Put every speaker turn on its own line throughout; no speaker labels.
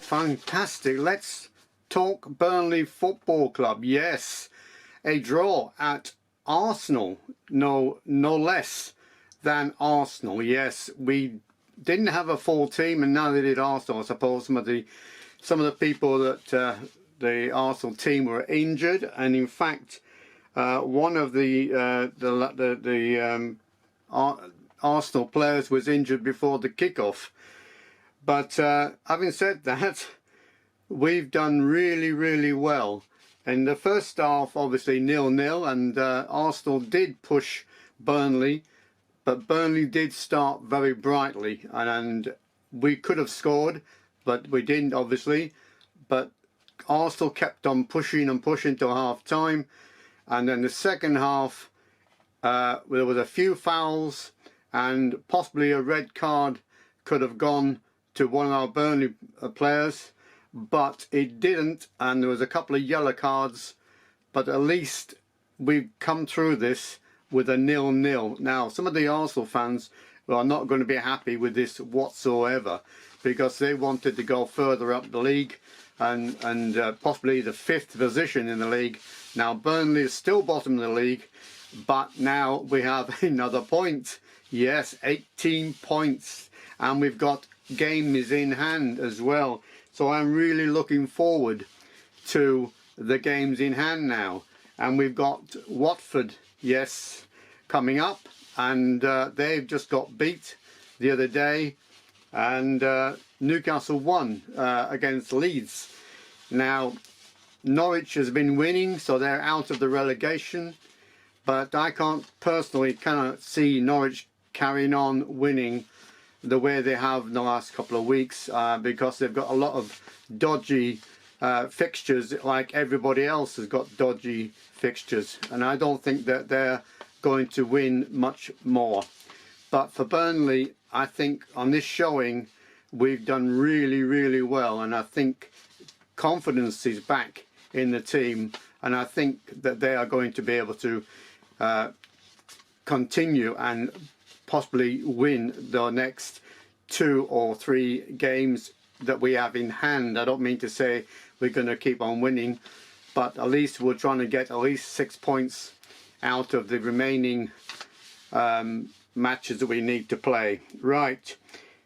fantastic. Let's talk Burnley Football Club. Yes, a draw at Arsenal, no less than Arsenal. Yes, we didn't have a full team, and neither did Arsenal. I suppose some of the people that the Arsenal team were injured, and in fact, one of the Arsenal players was injured before the kickoff. But having said that, we've done really well. In the first half, obviously 0-0, and Arsenal did push Burnley, but Burnley did start very brightly, and we could have scored, but we didn't, obviously. But Arsenal kept on pushing and pushing till half time, and then the second half there was a few fouls, and possibly a red card could have gone to one of our Burnley players, but it didn't, and there was a couple of yellow cards. But at least we've come through this with a 0-0. Now, some of the Arsenal fans are not going to be happy with this whatsoever, because they wanted to go further up the league and possibly the 5th position in the league. Now Burnley is still bottom of the league, but now we have another point. Yes, 18 points, and we've got games in hand as well. So I'm really looking forward to the games in hand now. And we've got Watford, yes, coming up, and they've just got beat the other day, and Newcastle won against Leeds. Now Norwich has been winning, so they're out of the relegation, but I cannot see Norwich carrying on winning the way they have in the last couple of weeks, because they've got a lot of dodgy fixtures, like everybody else has got dodgy fixtures, and I don't think that they're going to win much more. But for Burnley, I think on this showing we've done really well, and I think confidence is back in the team, and I think that they are going to be able to continue and possibly win the next 2 or 3 games that we have in hand. I don't mean to say we're going to keep on winning, but at least we're trying to get at least 6 points out of the remaining matches that we need to play. Right,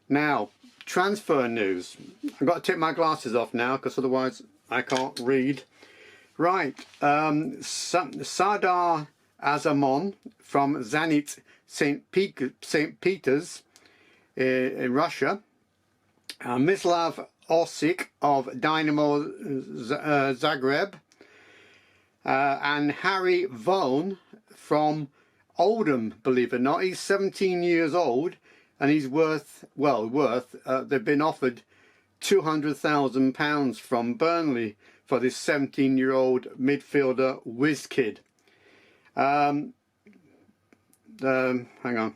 now transfer news. I've got to take my glasses off now, because otherwise I can't read. Right, Sardar Azamon from Zenit St. Peter's in Russia, Mislav Osic of Dynamo Zagreb, and Harry Vaughan from Oldham, believe it or not. He's 17 years old, and he's they've been offered £200,000 from Burnley for this 17-year-old midfielder whiz kid. Hang on.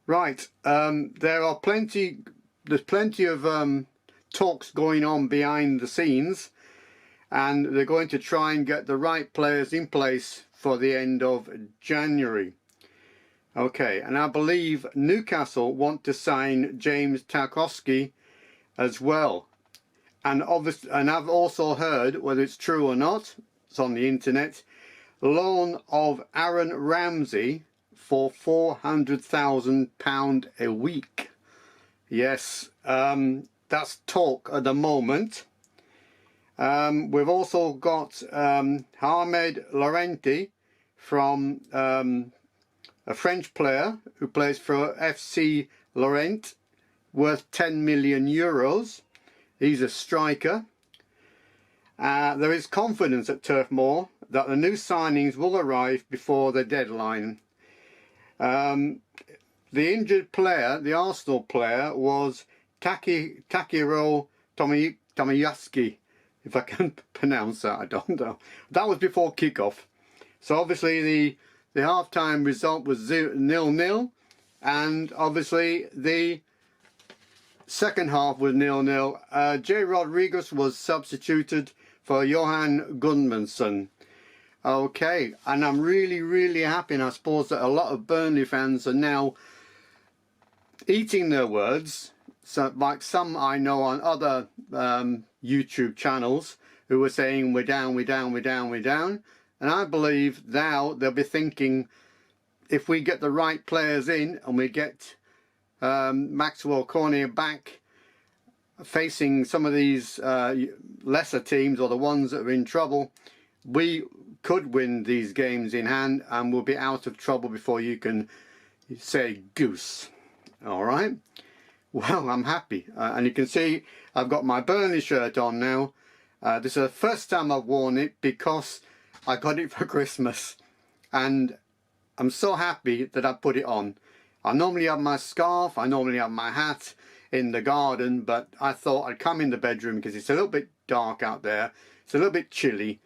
Right, there's plenty of talks going on behind the scenes, and they're going to try and get the right players in place for the end of January. Okay, and I believe Newcastle want to sign James Tarkowski as well. And I've also heard, whether it's true or not, it's on the internet, loan of Aaron Ramsey for £400,000 a week. Yes, that's talk at the moment. We've also got Ahmed Laurenti from a French player who plays for FC Lorient, worth 10 million euros. He's a striker. There is confidence at Turf Moor that the new signings will arrive before the deadline. The injured player, the Arsenal player, was Takiro Tomiyasu, if I can pronounce that, I don't know. That was before kickoff. So obviously the half-time result was 0-0, and obviously the second half was 0-0. J. Rodriguez was substituted for Johan Gudmundsson. Okay, and I'm really happy, and I suppose that a lot of Burnley fans are now eating their words So, like some I know on other YouTube channels who were saying we're down, we're down, we're down, we're down. And I believe now they'll be thinking, if we get the right players in and we get Maxwell Cornet back facing some of these lesser teams or the ones that are in trouble, we could win these games in hand and we'll be out of trouble before you can say goose. All right. Well, I'm happy, and you can see I've got my Burnley shirt on now. This is the first time I've worn it because I got it for Christmas, and I'm so happy that I put it on. I normally have my scarf, I normally have my hat in the garden, but I thought I'd come in the bedroom because it's a little bit dark out there, it's a little bit chilly,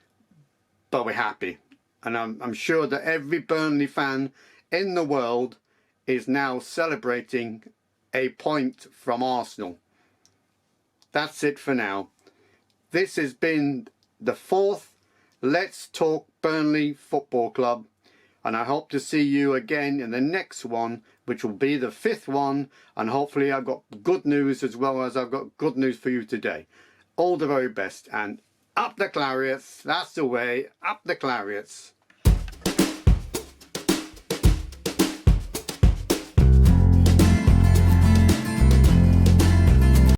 but we're happy. And I'm sure that every Burnley fan in the world is now celebrating a point from Arsenal. That's it for now. This has been the 4th Let's Talk Burnley Football Club, and I hope to see you again in the next one, which will be the 5th one, and hopefully I've got good news as well as I've got good news for you today. All the very best, and up the Clariots. That's the way, up the Clariots.